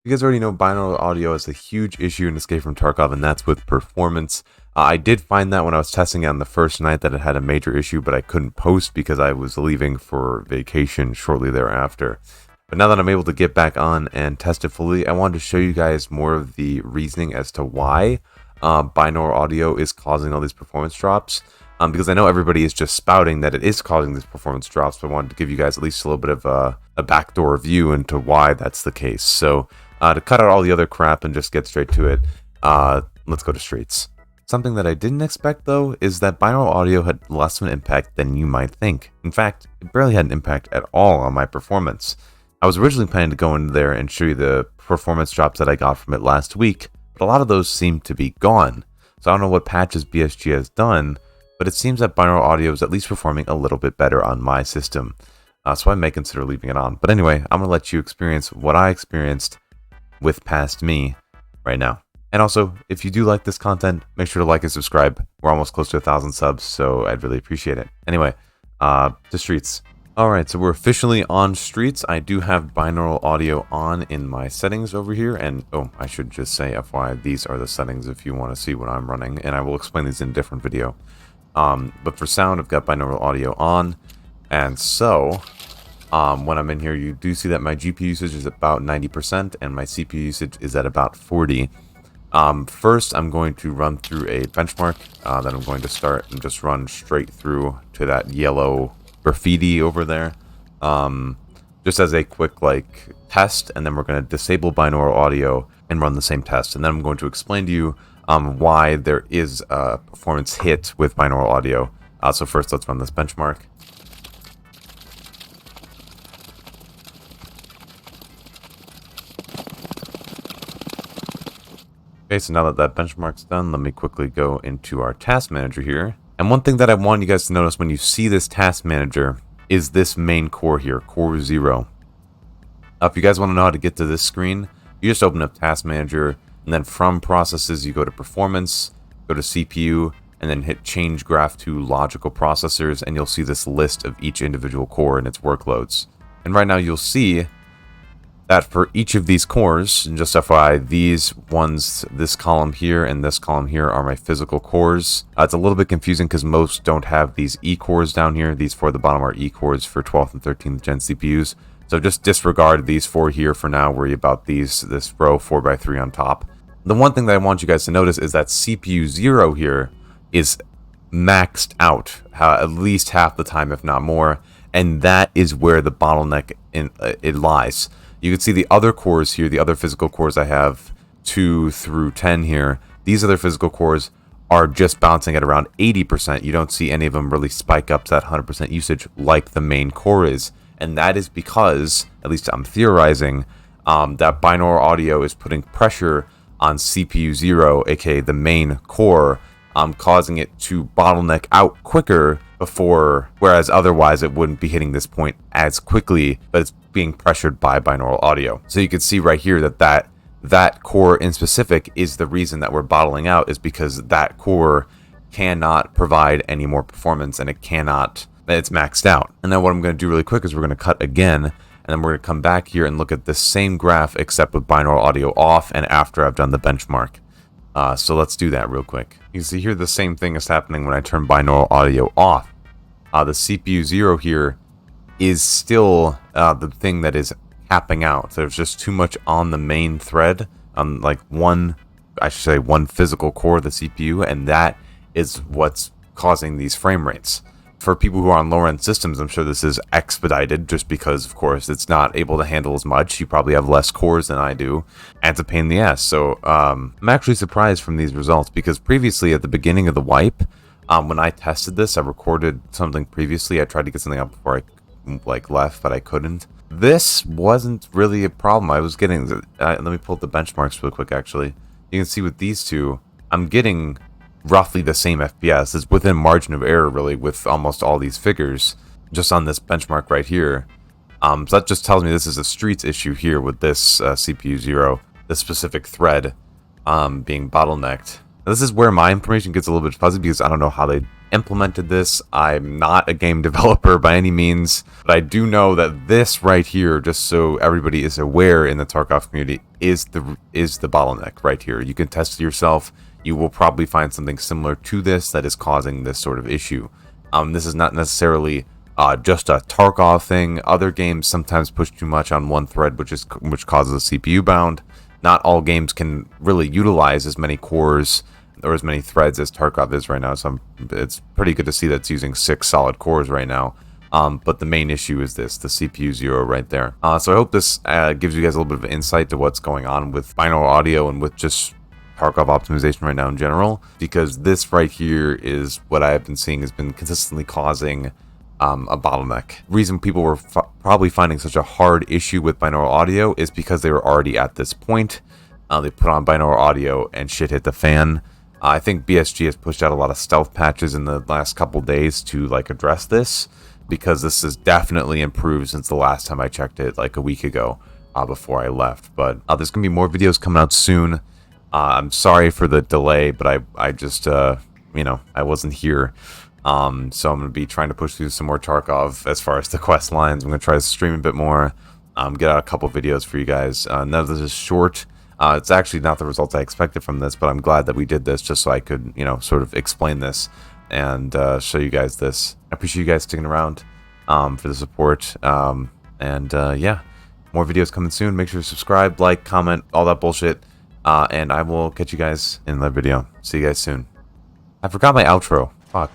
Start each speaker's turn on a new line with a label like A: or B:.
A: You guys already know binaural audio is a huge issue in Escape from Tarkov, and that's with performance. I did find that when I was testing it on the first night that it had a major issue, but I couldn't post because I was leaving for vacation shortly thereafter. But now that I'm able to get back on and test it fully, I wanted to show you guys more of the reasoning as to why binaural audio is causing all these performance drops. Because I know everybody is just spouting that it is causing these performance drops, but I wanted to give you guys at least a little bit of a backdoor view into why that's the case. So to cut out all the other crap and just get straight to it, let's go to streets. Something that I didn't expect, though, is that binaural audio had less of an impact than you might think. In fact, it barely had an impact at all on my performance. I was originally planning to go in there and show you the performance drops that I got from it last week, but a lot of those seem to be gone. So I don't know what patches BSG has done, but it seems that binaural audio is at least performing a little bit better on my system. So I may consider leaving it on. But anyway, I'm going to let you experience what I experienced with past me right now. And also, if you do like this content, make sure to like and subscribe. We're almost close to 1,000 subs, so I'd really appreciate it. Anyway, to streets. Alright, so we're officially on streets. I do have binaural audio on in my settings over here. And, oh, I should just say, FYI, these are the settings if you want to see what I'm running. And I will explain these in a different video. But for sound, I've got binaural audio on. And so, when I'm in here, you do see that my GPU usage is about 90% and my CPU usage is at about 40%. First, I'm going to run through a benchmark that I'm going to start and just run straight through to that yellow graffiti over there, just as a quick test, and then we're going to disable binaural audio and run the same test, and then I'm going to explain to you why there is a performance hit with binaural audio. So first, let's run this benchmark. Okay, so now that that benchmark's done, let me quickly go into our task manager here. And one thing that I want you guys to notice when you see this task manager is this main core here, core 0. If you guys want to know how to get to this screen, you just open up task manager, and then from processes, you go to performance, go to CPU, and then hit change graph to logical processors, and you'll see this list of each individual core and its workloads. And right now you'll see that for each of these cores, and just FYI, these ones, this column here and this column here are my physical cores. It's a little bit confusing because most don't have these E cores down here. These four at the bottom are E cores for 12th and 13th gen CPUs. So just disregard these four here for now, worry about this row 4x3 on top. The one thing that I want you guys to notice is that CPU 0 here is maxed out at least half the time, if not more, and that is where the bottleneck it lies. You can see the other cores here, the other physical cores I have 2 through 10 here. These other physical cores are just bouncing at around 80%. You don't see any of them really spike up to that 100% usage like the main core is. And that is because, at least I'm theorizing, that binaural audio is putting pressure on CPU 0, aka the main core, causing it to bottleneck out quicker before, whereas otherwise it wouldn't be hitting this point as quickly, but it's being pressured by binaural audio. So you can see right here that core in specific is the reason that we're bottling out, is because that core cannot provide any more performance, and it's maxed out. And then what I'm going to do really quick is we're going to cut again, and then we're going to come back here and look at the same graph except with binaural audio off and after I've done the benchmark. So let's do that real quick. You can see here the same thing is happening when I turn binaural audio off. The CPU 0 here is still the thing that is capping out. There's just too much on the main thread, on one physical core of the CPU, and that is what's causing these frame rates. For people who are on lower end systems, I'm sure this is expedited just because, of course, it's not able to handle as much. You probably have less cores than I do, and it's a pain in the ass. So I'm actually surprised from these results, because previously at the beginning of the wipe, when I tested this, I recorded something previously. I tried to get something up before I left, but I couldn't. This wasn't really a problem. I was getting let me pull up the benchmarks real quick. Actually, you can see with these two, I'm getting roughly the same FPS. It's within margin of error, really, with almost all these figures just on this benchmark right here. So that just tells me this is a streets issue here with this CPU 0, this specific thread being bottlenecked. Now, this is where my information gets a little bit fuzzy because I don't know how they implemented this. I'm not a game developer by any means, but I do know that this right here, just so everybody is aware in the Tarkov community, is the bottleneck right here. You can test it yourself. You will probably find something similar to this that is causing this sort of issue. This is not necessarily just a Tarkov thing. Other games sometimes push too much on one thread, which causes a CPU bound. Not all games can really utilize as many cores or as many threads as Tarkov is right now. So it's pretty good to see that it's using 6 solid cores right now. But the main issue is this, the CPU 0 right there. So I hope this gives you guys a little bit of insight to what's going on with binaural audio and with just Tarkov optimization right now in general, because this right here is what I have been seeing has been consistently causing a bottleneck. Reason people were probably finding such a hard issue with binaural audio is because they were already at this point. They put on binaural audio and shit hit the fan. I think BSG has pushed out a lot of stealth patches in the last couple days to like address this, because this has definitely improved since the last time I checked it like a week ago before I left. But there's gonna be more videos coming out soon. I'm sorry for the delay, but I just you know, I wasn't here. So I'm going to be trying to push through some more Tarkov as far as the quest lines. I'm going to try to stream a bit more, get out a couple videos for you guys. None of this is short. It's actually not the results I expected from this, but I'm glad that we did this just so I could, you know, sort of explain this and show you guys this. I appreciate you guys sticking around for the support. Yeah, more videos coming soon. Make sure to subscribe, like, comment, all that bullshit. And I will catch you guys in the video. See you guys soon. I forgot my outro. Fuck.